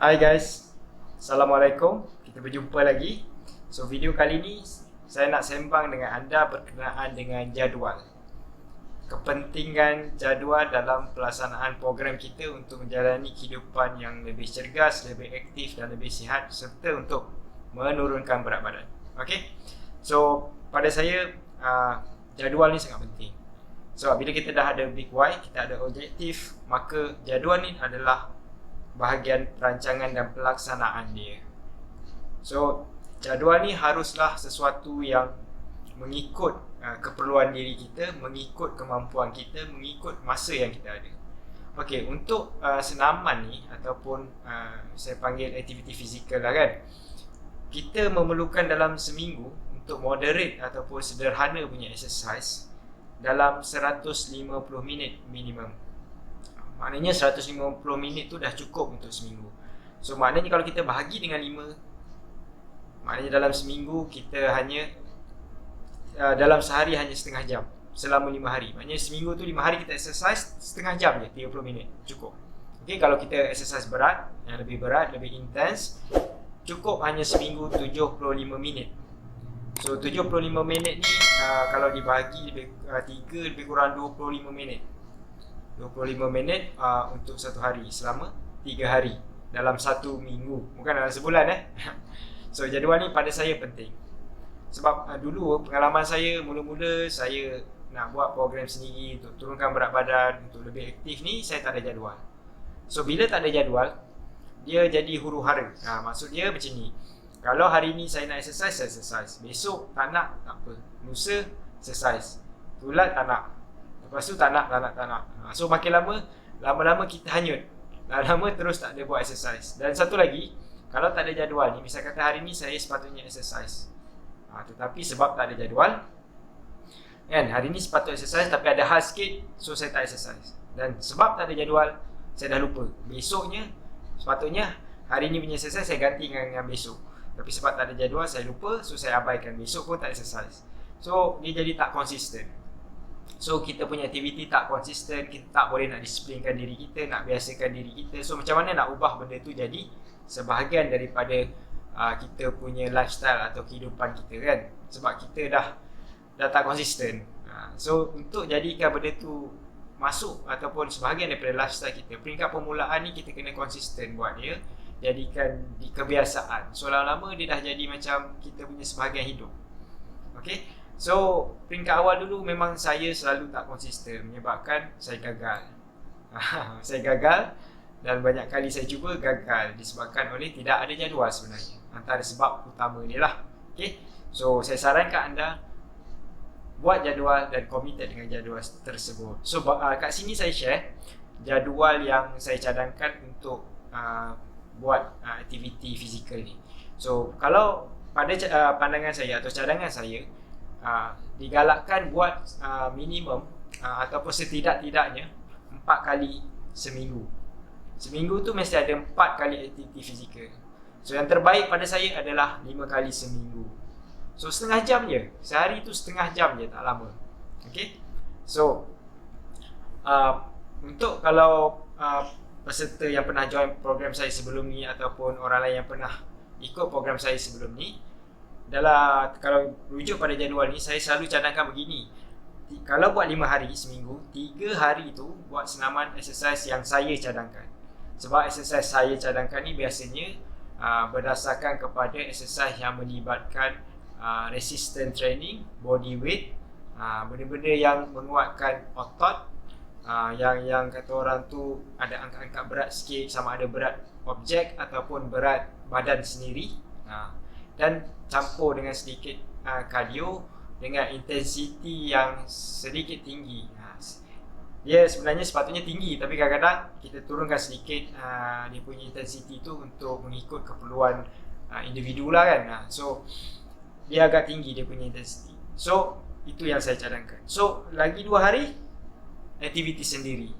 Hai guys, Assalamualaikum. Kita berjumpa lagi. So video kali ni saya nak sembang dengan anda berkenaan dengan jadual. Kepentingan jadual dalam pelaksanaan program kita untuk menjalani kehidupan yang lebih cergas, lebih aktif dan lebih sihat serta untuk menurunkan berat badan. Okay? So pada saya jadual ni sangat penting. So bila kita dah ada big why, kita ada objektif, maka jadual ni adalah bahagian perancangan dan pelaksanaan dia. So jadual ni haruslah sesuatu yang mengikut keperluan diri kita, mengikut kemampuan kita, mengikut masa yang kita ada. Okey, untuk senaman ni ataupun saya panggil aktiviti fizikal lah kan, kita memerlukan dalam seminggu untuk moderate ataupun sederhana punya exercise dalam 150 minit minimum. Maknanya 150 minit tu dah cukup untuk seminggu. So maknanya kalau kita bahagi dengan 5, maknanya dalam seminggu kita hanya dalam sehari hanya setengah jam selama 5 hari. Maknanya seminggu tu 5 hari kita exercise setengah jam je, 30 minit cukup. Okay, kalau kita exercise berat, yang lebih berat, lebih intens, cukup hanya seminggu 75 minit. So 75 minit ni kalau dibahagi 3 lebih kurang 25 minit. 25 minit untuk satu hari selama 3 hari dalam satu minggu, bukan dalam sebulan So jadual ni pada saya penting. Sebab dulu pengalaman saya mula-mula saya nak buat program sendiri untuk turunkan berat badan, untuk lebih aktif ni, saya tak ada jadual. So bila tak ada jadual, dia jadi huru-hara. Maksud dia macam ni, kalau hari ni saya nak exercise, saya exercise. Besok tak nak, tak apa. Lusa exercise. Tulat tak nak. Lepas tu tak nak. So makin lama-lama kita hanyut. Lama-lama terus tak ada buat exercise. Dan satu lagi, kalau tak ada jadual ni, misal kata hari ni saya sepatutnya exercise, tetapi sebab tak ada jadual kan, hari ni sepatutnya exercise tapi ada hal sikit, so saya tak exercise. Dan sebab tak ada jadual, saya dah lupa. Besoknya sepatutnya hari ni punya exercise saya ganti dengan besok, tapi sebab tak ada jadual saya lupa, so saya abaikan. Besok pun tak exercise. So dia jadi tak konsisten. So kita punya aktiviti tak konsisten, kita tak boleh nak disiplinkan diri kita, nak biasakan diri kita. So macam mana nak ubah benda tu jadi sebahagian daripada kita punya lifestyle atau kehidupan kita kan. Sebab kita dah tak konsisten. So untuk jadikan benda tu masuk ataupun sebahagian daripada lifestyle kita, peringkat permulaan ni kita kena konsisten buat dia, jadikan di kebiasaan. So lama-lama dia dah jadi macam kita punya sebahagian hidup. Okay. So peringkat awal dulu memang saya selalu tak konsisten, menyebabkan saya gagal. Saya gagal dan banyak kali saya cuba gagal disebabkan oleh tidak ada jadual sebenarnya. Antara sebab utama ni lah. Okay? So saya sarankan anda buat jadual dan komited dengan jadual tersebut. So kat sini saya share jadual yang saya cadangkan untuk buat aktiviti fizikal ni. So kalau pada pandangan saya atau cadangan saya, digalakkan buat minimum ataupun setidak-tidaknya 4 kali seminggu. Seminggu tu mesti ada 4 kali aktiviti fizikal. So yang terbaik pada saya adalah 5 kali seminggu. So setengah jam je. Sehari tu setengah jam je, tak lama. Okay. So untuk kalau peserta yang pernah join program saya sebelum ni ataupun orang lain yang pernah ikut program saya sebelum ni, kalau rujuk pada jadual ni, saya selalu cadangkan begini. Kalau buat 5 hari seminggu, 3 hari tu buat senaman exercise yang saya cadangkan. Sebab exercise saya cadangkan ni biasanya berdasarkan kepada exercise yang melibatkan resistance training, body weight, benda-benda yang menguatkan otot, yang kata orang tu ada angkat-angkat berat sikit, sama ada berat objek ataupun berat badan sendiri, dan campur dengan sedikit cardio dengan intensiti yang sedikit tinggi. Dia sebenarnya sepatutnya tinggi, tapi kadang-kadang kita turunkan sedikit dia punya intensiti tu untuk mengikut keperluan individu lah kan. So dia agak tinggi dia punya intensiti. So itu yang saya cadangkan. So lagi 2 hari aktiviti sendiri,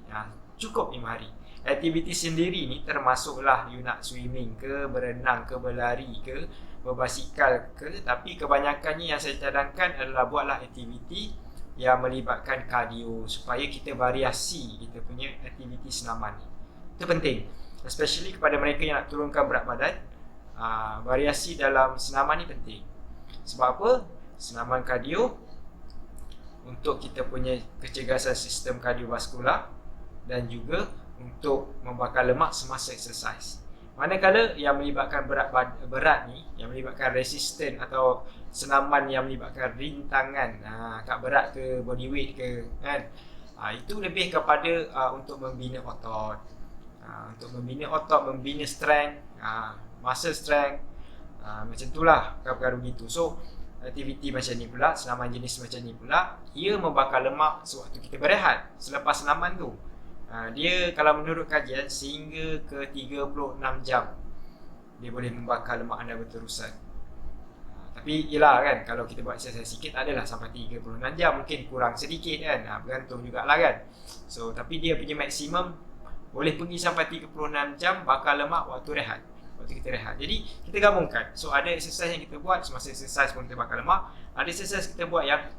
cukup 5 hari. Aktiviti sendiri ni termasuklah you nak swimming ke, berenang ke, berlari ke, berbasikal ke, tapi kebanyakannya yang saya cadangkan adalah buatlah aktiviti yang melibatkan kardio supaya kita variasi kita punya aktiviti senaman ni. Itu penting. especially kepada mereka yang nak turunkan berat badan, variasi dalam senaman ni penting. Sebab apa? Senaman kardio untuk kita punya kecergasan sistem kardiovaskular dan juga untuk membakar lemak semasa exercise. Manakala yang melibatkan berat ni, yang melibatkan resisten atau senaman yang melibatkan rintangan, kat berat ke, body weight ke, kan, itu lebih kepada untuk membina otot, membina strength, muscle strength, macam itulah perkara-perkara begitu. So aktiviti macam ni pula, senaman jenis macam ni pula, ia membakar lemak sewaktu kita berehat selepas senaman tu. Dia kalau menurut kajian sehingga ke 36 jam dia boleh membakar lemak anda berterusan. Tapi yelah kan, kalau kita buat exercise sikit adalah sampai 36 jam, mungkin kurang sedikit kan, bergantung jugalah kan. So tapi dia punya maksimum boleh pergi sampai 36 jam bakar lemak waktu rehat, waktu kita rehat. Jadi kita gabungkan. So ada exercise yang kita buat semasa exercise pun kita bakar lemak, ada exercise kita buat yang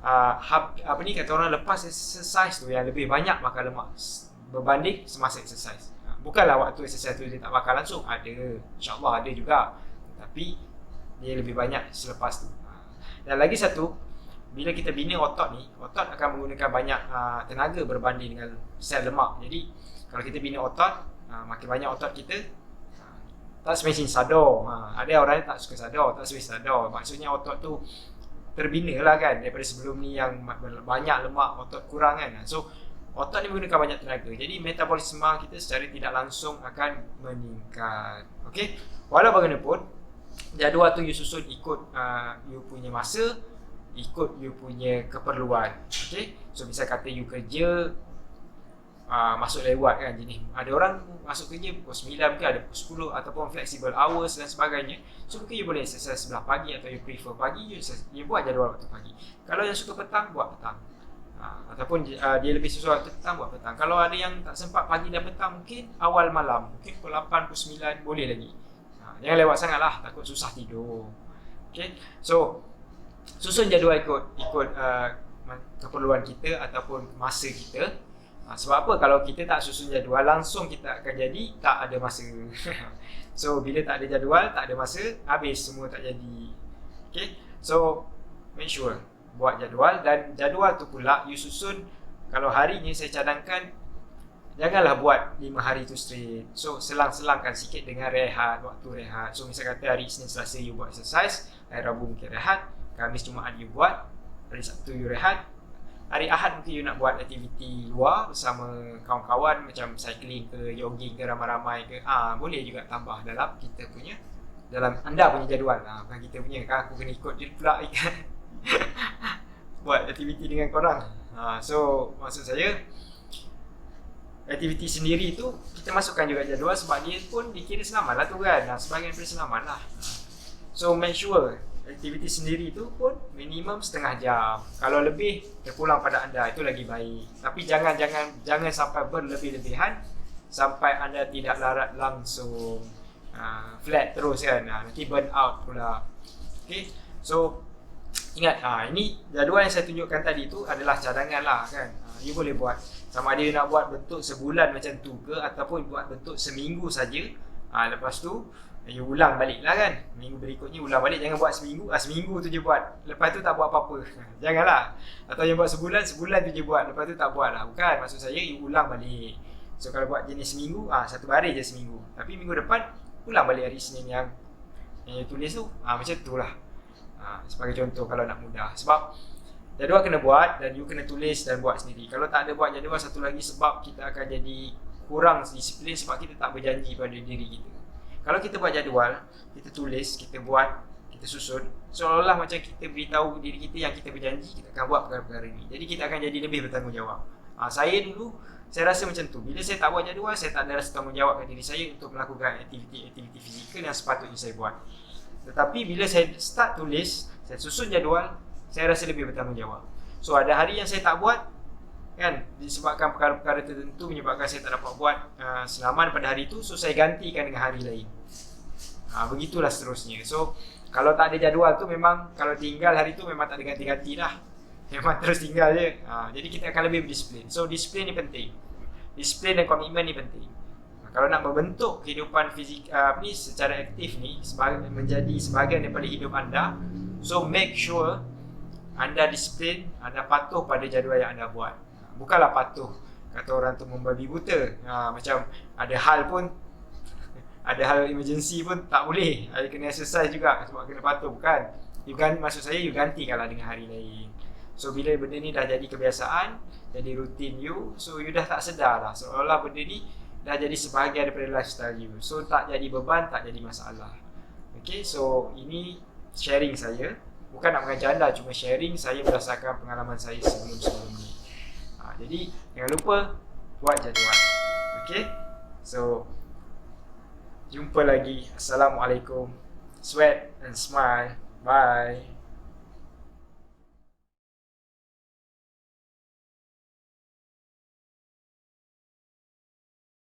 kata orang lepas exercise tu yang lebih banyak bakar lemak berbanding semasa exercise. Bukanlah waktu exercise tu dia tak bakar langsung, ada, insyaAllah ada juga, tapi dia lebih banyak selepas tu. Dan lagi satu, bila kita bina otot ni, otot akan menggunakan banyak tenaga berbanding dengan sel lemak. Jadi kalau kita bina otot, makin banyak otot kita, tak semestinya sadar. Ada orang yang tak suka sadar, tak semestinya sadar. Maksudnya otot tu terbina lah kan, daripada sebelum ni yang banyak lemak, otot kurang kan. So otot ni menggunakan banyak tenaga, jadi metabolisme kita secara tidak langsung akan meningkat. Okay, walau bagaimanapun jadual tu you susun ikut you punya masa, ikut you punya keperluan. Okay, so misal kata you kerja masuk lewat kan, jenis ada orang masuk kerja pukul 9 ke, ada pukul 10 ataupun flexible hours dan sebagainya. So mungkin you boleh exercise sebelah pagi, atau you prefer pagi, you buat jadual waktu pagi. Kalau yang suka petang, buat petang, ataupun dia lebih sesuai waktu petang, buat petang. Kalau ada yang tak sempat pagi dan petang, mungkin awal malam, mungkin pukul 8, pukul 9 boleh lagi. Jangan lewat sangat lah, takut susah tidur. Okay, so susun jadual ikut keperluan kita ataupun masa kita. Sebab apa? Kalau kita tak susun jadual, langsung kita akan jadi tak ada masa. So bila tak ada jadual, tak ada masa, habis semua tak jadi. Okay, so make sure buat jadual, dan jadual tu pula you susun. Kalau hari ni saya cadangkan, janganlah buat 5 hari tu straight. So selang-selangkan sikit dengan rehat, waktu rehat. So misal kata hari Isnin Selasa you buat exercise, hari Rabu mungkin rehat, Khamis Jumaat you buat, hari Sabtu you rehat, hari Ahad mungkin you nak buat aktiviti luar bersama kawan-kawan, macam cycling ke, jogging ke, ramai-ramai ke, boleh juga tambah dalam kita punya, dalam anda punya jadual. Bukan kita punya, kan aku kena ikut je pula ikan buat aktiviti dengan korang. So maksud saya, aktiviti sendiri tu kita masukkan juga jadual, sebab dia pun dikira senaman lah tu kan, sebahagian daripada senaman lah. So make sure aktiviti sendiri tu pun minimum setengah jam. Kalau lebih, terpulang pada anda, itu lagi baik. Tapi jangan sampai berlebih-lebihan sampai anda tidak larat langsung, flat terus kan, nanti burn out pula. Okay, so ingat, ini jadual yang saya tunjukkan tadi tu adalah cadangan lah kan. You boleh buat, sama ada you nak buat bentuk sebulan macam tu ke, ataupun buat bentuk seminggu saja. Lepas tu you ulang balik lah kan, minggu berikutnya ulang balik. Jangan buat seminggu, seminggu tu je buat, lepas tu tak buat apa-apa. Janganlah. Atau yang buat sebulan tu je buat, lepas tu tak buat lah. Bukan, maksud saya you ulang balik. So kalau buat jenis seminggu, satu baris je seminggu, tapi minggu depan ulang balik hari Isnin yang you tulis tu. Macam tu lah, sebagai contoh kalau nak mudah. Sebab jadual kena buat, dan you kena tulis dan buat sendiri. Kalau tak ada buat jadual, satu lagi sebab kita akan jadi kurang disiplin, sebab kita tak berjanji pada diri kita. Kalau kita buat jadual, kita tulis, kita buat, kita susun, seolah-olah macam kita beritahu diri kita yang kita berjanji kita akan buat perkara-perkara ini. Jadi kita akan jadi lebih bertanggungjawab. Saya dulu, saya rasa macam tu. Bila saya tak buat jadual, saya tak ada rasa tanggungjawab pada diri saya untuk melakukan aktiviti-aktiviti fizikal yang sepatutnya saya buat. Tetapi bila saya start tulis, saya susun jadual, saya rasa lebih bertanggungjawab. So ada hari yang saya tak buat kan, disebabkan perkara-perkara tertentu menyebabkan saya tak dapat buat senaman pada hari itu, so saya gantikan dengan hari lain. Begitulah seterusnya. So kalau tak ada jadual tu, memang kalau tinggal hari tu memang tak ada ganti-ganti lah, memang terus tinggal je. Jadi kita akan lebih berdisiplin. So disiplin ni penting, disiplin dan komitmen ni penting. Kalau nak membentuk kehidupan fizik ni secara aktif ni menjadi sebahagian daripada hidup anda, so make sure anda disiplin, anda patuh pada jadual yang anda buat. Bukanlah patuh kata orang tu membabi buta. Macam ada hal pun, ada hal emergency pun tak boleh, ada kena exercise juga sebab kena patuh. Bukan, maksud saya you gantikanlah dengan hari lain. So bila benda ni dah jadi kebiasaan, jadi rutin you, so you dah tak sedar lah, seolah-olah benda ni dah jadi sebahagian daripada lifestyle you. So tak jadi beban, tak jadi masalah. Okay, so ini sharing saya. Bukan nak mengajar anda, cuma sharing saya berdasarkan pengalaman saya sebelum-sebelum ni. Jadi jangan lupa buat jadual. Okay, so jumpa lagi. Assalamualaikum. Sweat and smile. Bye.